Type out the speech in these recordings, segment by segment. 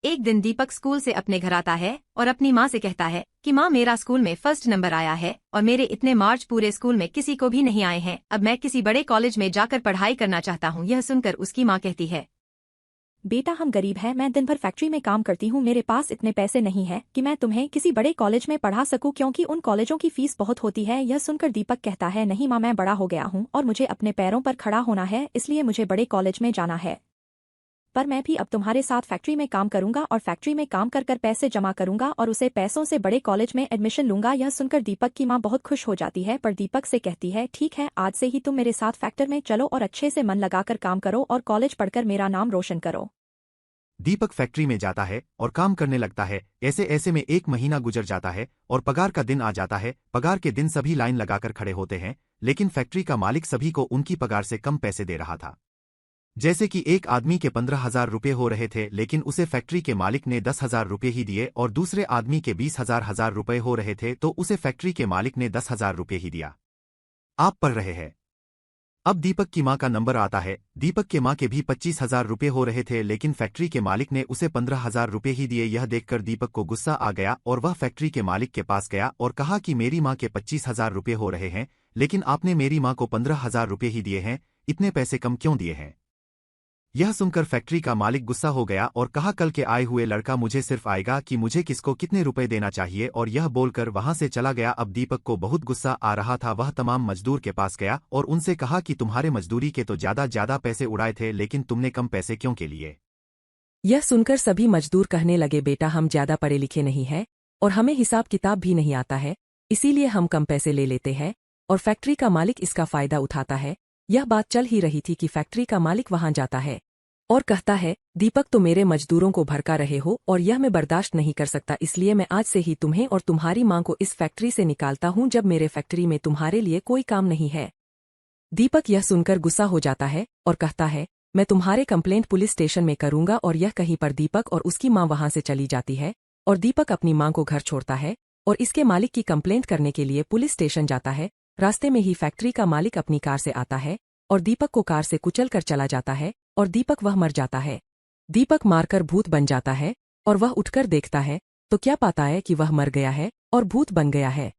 एक दिन दीपक स्कूल से अपने घर आता है और अपनी माँ से कहता है कि माँ, मेरा स्कूल में फर्स्ट नंबर आया है और मेरे इतने मार्क्स पूरे स्कूल में किसी को भी नहीं आए हैं। अब मैं किसी बड़े कॉलेज में जाकर पढ़ाई करना चाहता हूँ। यह सुनकर उसकी माँ कहती है, बेटा, हम गरीब हैं, मैं दिन भर फैक्ट्री में काम करती हूँ, मेरे पास इतने पैसे नहीं है कि मैं तुम्हें किसी बड़े कॉलेज में पढ़ा सकूं, क्योंकि उन कॉलेजों की फीस बहुत होती है। यह सुनकर दीपक कहता है, नहीं माँ, मैं बड़ा हो गया हूँ और मुझे अपने पैरों पर खड़ा होना है, इसलिए मुझे बड़े कॉलेज में जाना है। पर मैं भी अब तुम्हारे साथ फैक्ट्री में काम करूंगा और फैक्ट्री में काम कर कर पैसे जमा करूंगा और उसे पैसों से बड़े कॉलेज में एडमिशन लूंगा। यह सुनकर दीपक की माँ बहुत खुश हो जाती है, पर दीपक से कहती है, ठीक है, आज से ही तुम मेरे साथ फैक्ट्री में चलो और अच्छे से मन लगाकर काम करो और कॉलेज पढ़कर मेरा नाम रोशन करो। दीपक फैक्ट्री में जाता है और काम करने लगता है। ऐसे ऐसे में 1 महीना गुजर जाता है और पगार का दिन आ जाता है। पगार के दिन सभी लाइन लगाकर खड़े होते हैं, लेकिन फैक्ट्री का मालिक सभी को उनकी पगार से कम पैसे दे रहा था। जैसे कि एक आदमी के 15,000 रुपये हो रहे थे, लेकिन उसे फैक्ट्री के मालिक ने 10,000 रुपये ही दिए, और दूसरे आदमी के 20,000 रुपये हो रहे थे तो उसे फैक्ट्री के मालिक ने 10,000 रुपये ही दिया। आप पढ़ रहे हैं। अब दीपक की माँ का नंबर आता है। दीपक के माँ के भी 25,000 रुपये हो रहे थे, लेकिन फैक्ट्री के मालिक ने उसे 15,000 रुपये ही दिए। यह देखकर दीपक को गुस्सा आ गया और वह फैक्ट्री के मालिक के पास गया और कहा कि मेरी माँ के 25,000 रुपये हो रहे हैं, लेकिन आपने मेरी माँ को 15,000 रुपये ही दिए हैं, इतने पैसे कम क्यों दिए हैं? यह सुनकर फैक्ट्री का मालिक गुस्सा हो गया और कहा, कल के आए हुए लड़का मुझे सिर्फ आएगा कि मुझे किसको कितने रुपए देना चाहिए, और यह बोलकर वहां से चला गया। अब दीपक को बहुत गुस्सा आ रहा था। वह तमाम मजदूर के पास गया और उनसे कहा कि तुम्हारे मजदूरी के तो ज्यादा पैसे उड़ाए थे, लेकिन तुमने कम पैसे क्यों के लिए? यह सुनकर सभी मजदूर कहने लगे, बेटा, हम ज्यादा पढ़े लिखे नहीं हैं और हमें हिसाब किताब भी नहीं आता है, इसीलिए हम कम पैसे ले लेते हैं और फैक्ट्री का मालिक इसका फायदा उठाता है। यह बात चल ही रही थी कि फैक्ट्री का मालिक वहां जाता है और कहता है, दीपक, तो मेरे मजदूरों को भड़का रहे हो और यह मैं बर्दाश्त नहीं कर सकता, इसलिए मैं आज से ही तुम्हें और तुम्हारी माँ को इस फैक्ट्री से निकालता हूँ, जब मेरे फैक्ट्री में तुम्हारे लिए कोई काम नहीं है। दीपक यह सुनकर गुस्सा हो जाता है और कहता है, मैं तुम्हारे कंप्लेंट पुलिस स्टेशन में करूंगा। और यह कहीं पर दीपक और उसकी माँ वहां से चली जाती है और दीपक अपनी माँ को घर छोड़ता है और इसके मालिक की कंप्लेंट करने के लिए पुलिस स्टेशन जाता है। रास्ते में ही फैक्ट्री का मालिक अपनी कार से आता है और दीपक को कार से कुचल कर चला जाता है और दीपक वह मर जाता है। दीपक मारकर भूत बन जाता है और वह उठकर देखता है तो क्या पाता है कि वह मर गया है और भूत बन गया है।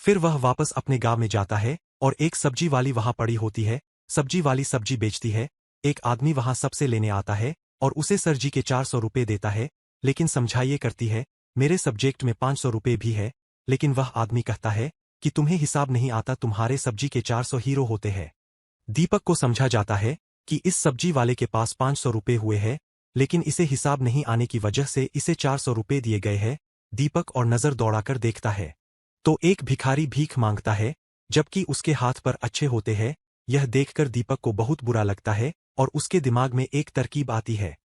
फिर वह वापस अपने गांव में जाता है और एक सब्जी वाली वहां पड़ी होती है। सब्जी वाली सब्जी बेचती है। एक आदमी वहां सबसे लेने आता है और उसे सर जी के 400 रुपये देता है, लेकिन समझाइए करती है, मेरे सब्जेक्ट में 500 रुपये भी है। लेकिन वह आदमी कहता है कि तुम्हें हिसाब नहीं आता, तुम्हारे सब्जी के 400 हीरो होते हैं। दीपक को समझा जाता है कि इस सब्जी वाले के पास 500 रुपये हुए हैं, लेकिन इसे हिसाब नहीं आने की वजह से इसे 400 रुपये दिए गए हैं। दीपक और नजर दौड़ाकर देखता है तो एक भिखारी भीख मांगता है, जबकि उसके हाथ पर अच्छे होते हैं। यह देखकर दीपक को बहुत बुरा लगता है और उसके दिमाग में एक तरकीब आती है।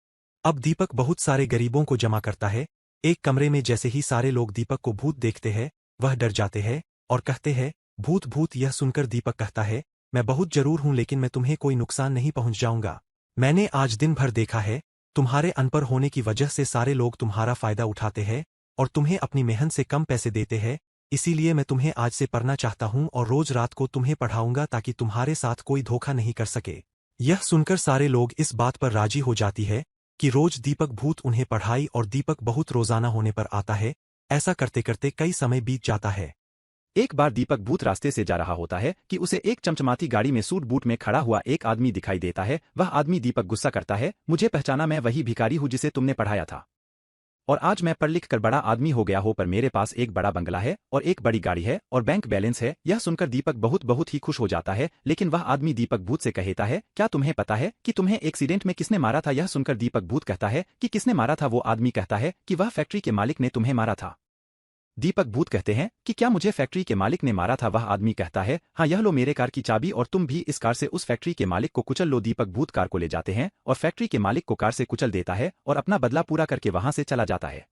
अब दीपक बहुत सारे गरीबों को जमा करता है एक कमरे में। जैसे ही सारे लोग दीपक को भूत देखते हैं, वह डर जाते हैं और कहते हैं, भूत भूत। यह सुनकर दीपक कहता है, मैं बहुत जरूर हूं, लेकिन मैं तुम्हें कोई नुकसान नहीं पहुंच जाऊंगा। मैंने आज दिन भर देखा है, तुम्हारे अनपढ़ होने की वजह से सारे लोग तुम्हारा फायदा उठाते हैं और तुम्हें अपनी मेहनत से कम पैसे देते हैं, इसीलिए मैं तुम्हें आज से पढ़ना चाहता हूं और रोज रात को तुम्हें पढ़ाऊंगा ताकि तुम्हारे साथ कोई धोखा नहीं कर सके। यह सुनकर सारे लोग इस बात पर राजी हो जाती है कि रोज दीपक भूत उन्हें पढ़ाई और दीपक बहुत रोजाना होने पर आता है। ऐसा करते करते कई समय बीत जाता है। एक बार दीपक भूत रास्ते से जा रहा होता है कि उसे एक चमचमाती गाड़ी में सूट बूट में खड़ा हुआ एक आदमी दिखाई देता है। वह आदमी दीपक गुस्सा करता है, मुझे पहचाना, मैं वही भिखारी हूँ जिसे तुमने पढ़ाया था, और आज मैं पढ़ लिख कर बड़ा आदमी हो गया हो, पर मेरे पास एक बड़ा बंगला है और एक बड़ी गाड़ी है और बैंक बैलेंस है। यह सुनकर दीपक बहुत ही खुश हो जाता है। लेकिन वह आदमी दीपक भूत से कहता है, क्या तुम्हें पता है कि तुम्हें एक्सीडेंट में किसने मारा था? यह सुनकर दीपक भूत कहता है कि किसने मारा था? वो आदमी कहता है कि वह फैक्ट्री के मालिक ने तुम्हें मारा था। दीपक भूत कहते हैं कि क्या मुझे फैक्ट्री के मालिक ने मारा था? वह आदमी कहता है, हाँ, यह लो मेरे कार की चाबी और तुम भी इस कार से उस फैक्ट्री के मालिक को कुचल लो। दीपक भूत कार को ले जाते हैं और फैक्ट्री के मालिक को कार से कुचल देता है और अपना बदला पूरा करके वहां से चला जाता है।